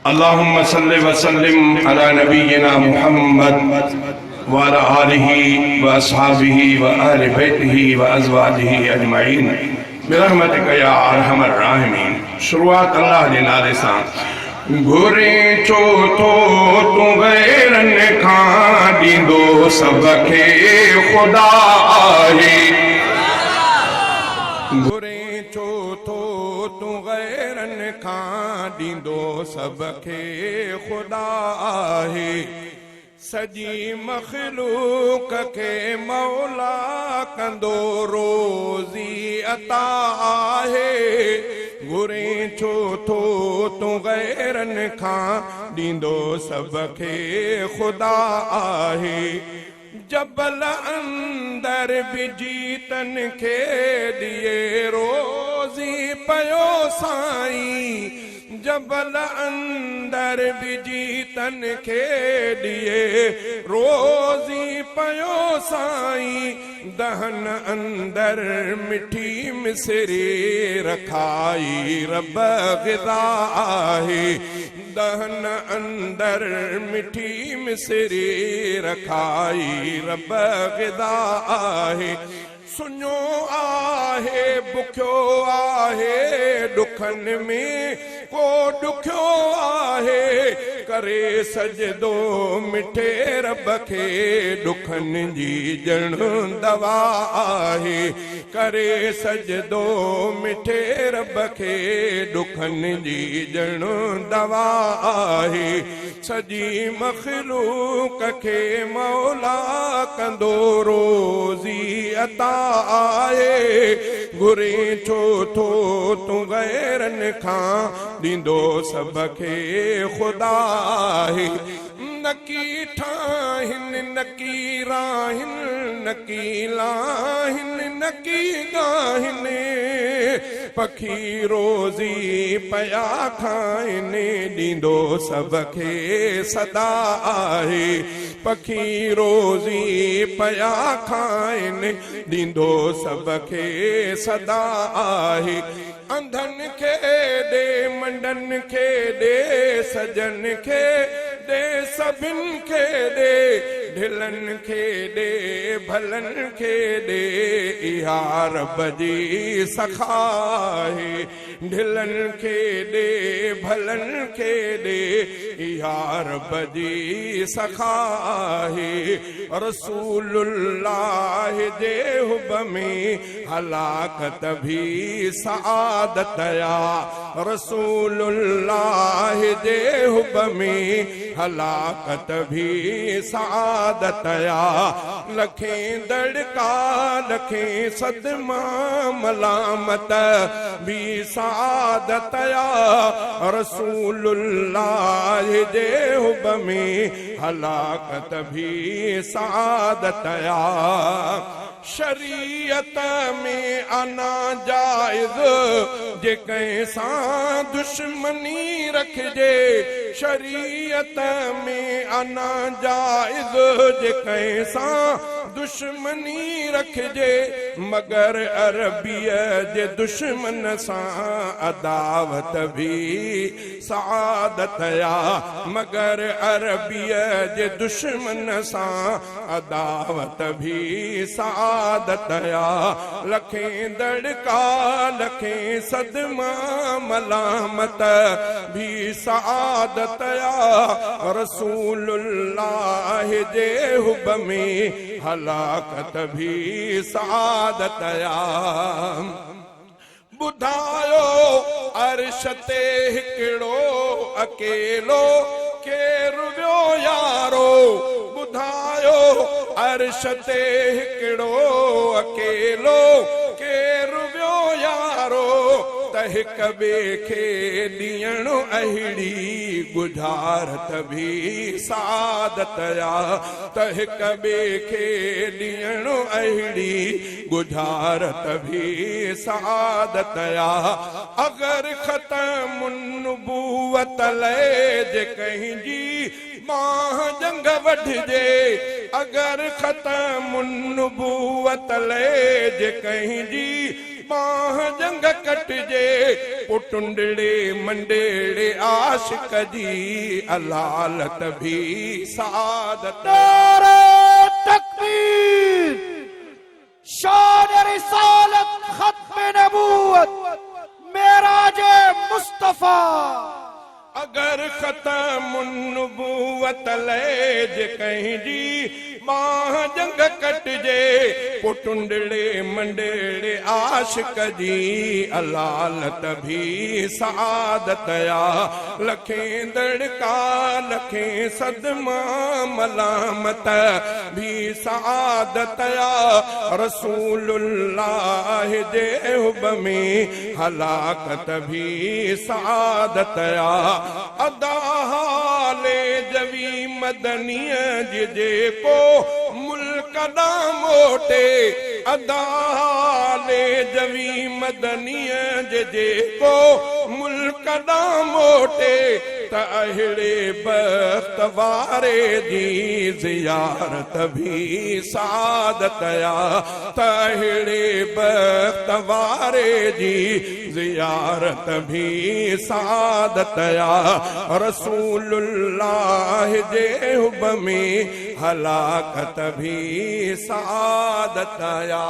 अल्लाहुम्मा सल्लि व सल्लिम अला नबीना मुहम्मद व अला आलिहि व अस्हाबिहि व अहलि बैतिहि व अज़वाजिहि अजमईन बिरहमतिका या अरहमर राहिमीन। शुरुआत अल्लाह जे नाले सां। घुरे चो तो तू गैरन खां ॾींदो सभ खे ख़ुदा आहे। घुरे चो तो तू गैरन खां ॾींदो सभ खे ख़ुदा आहे। सॼी मख़लूक खे मौला कंदो रोज़ी अता आहे। घुरे छो थो तूं गैरन खां ॾींदो सभ खे ख़ुदा आहे। जबल अंदर विझी तन खे ॾिए रोज़ी पयो साईं। जबल अंदर विझी तन खे ॾिए रोज़ी पयो साईं। दहन अंदर मिठी मिसरी रखाई रब ग़िज़ा आहे। दहन अंदर मिठी मिसरी रखाई रब ग़िज़ा आहे। सुञो आहे बुखियो आहे ॾुखन में को ॾुखियो आहे। करे सजदो मिठे रब खे ॾुखन जी ॼण दवा आहे। करे सजदो मिठे रब खे ॾुखन जी ॼण दवा आहे। सॼी मख़लूक खे मौला कंदो रोज़ी अता आहे। घुरे छो थो तूं गैरन खां ॾींदो सभ खे ख़ुदा आहे। नकी ठाहिन नकी राहिन नकी लाहिन नकी गाहिन पखी रोज़ी पया खाइन ॾींदो सभ खे सदा आहे। पखी रोज़ी पया खाइन ॾींदो सभ खे सदा आहे। अंधन खे ॾे मंडन खे ॾे सजन खे ॾे सभिनि खे ॾे ढिलन खे ॾे भलन खे ॾे इहा रब जी सखा आहे। ढिलन खे ॾे भलन खे ॾे इहा रब जी सखा आहे। रसूलुल्लाह जे हुब में हलाकत भी सआदत या। रसूलुल्लाह जे हुब में हलाकत भी सआदत या। लखें दड़का लखें सदमा मलामत भी सआदत या। रसूलुल्लाह जे हुब में हलाकत भी सआदत या। शरीयत में अना जायज़ जे कंहिं सां दुश्मनी रखजे। शरीयत में अना जायज़ जे कंहिं सां दुश्मनी रखजे। मगर अरबीअ जे दुश्मन सां अदावत भी सआदत या। मगर अरबीअ जे दुश्मन सां अदावत भी सआदत या। लखें दड़का लखें सदमा मलामत भी सआदत या। रसूलुल्लाह जे हुब में हलाकत भी सआदत या। ॿुधायो अर्श ते हिकिड़ो अकेलो केरु वियो यारो। ॿुधायो अर्श ते हिकिड़ो अकेलो केरु वियो यारो। त हिक ॿिए खे ॾियणो अहिड़ी गुज़ारत भी सआदत या। त हिक ॿिए खे ॾियणो अहिड़ी गुज़ारत भी सआदत या। अगर ख़त्म नबूवत ले जे कंहिंजी बाह जंग वढिजे। अगर ख़त्म नबूवत ले जे कंहिंजी बाह जंग कटजे पुटुंडड़े मंडेड़े आशिक जी अलालत भी सादत। नारे तकबीर, शान रिसालत, खत्म नबूवत, मेराजे मुस्तफा। अगर खत्म नबूवत ले जे कहीं जी बाह जंग कटजे पुटुंडड़े मंडेड़े आशिक जी अलालत भी सादत या। लखें दड़का लखें सदमा मलामत भी सादत या। रसूलुल्लाह जे हुब में हलाकत भी सादत या। अदा हाले जवी मदनिय जे को मुल्क दा मोटे अदा हाले जवी मदनिय जे को मुल्क दा मोटे तहड़े बख्त वारे जी ज़ियारत भी सादत या। तहड़े बख्त वारे जी ज़ियारत भी सादत या। रसूलुल्लाह जे हुब में हलाकत भी सादत या।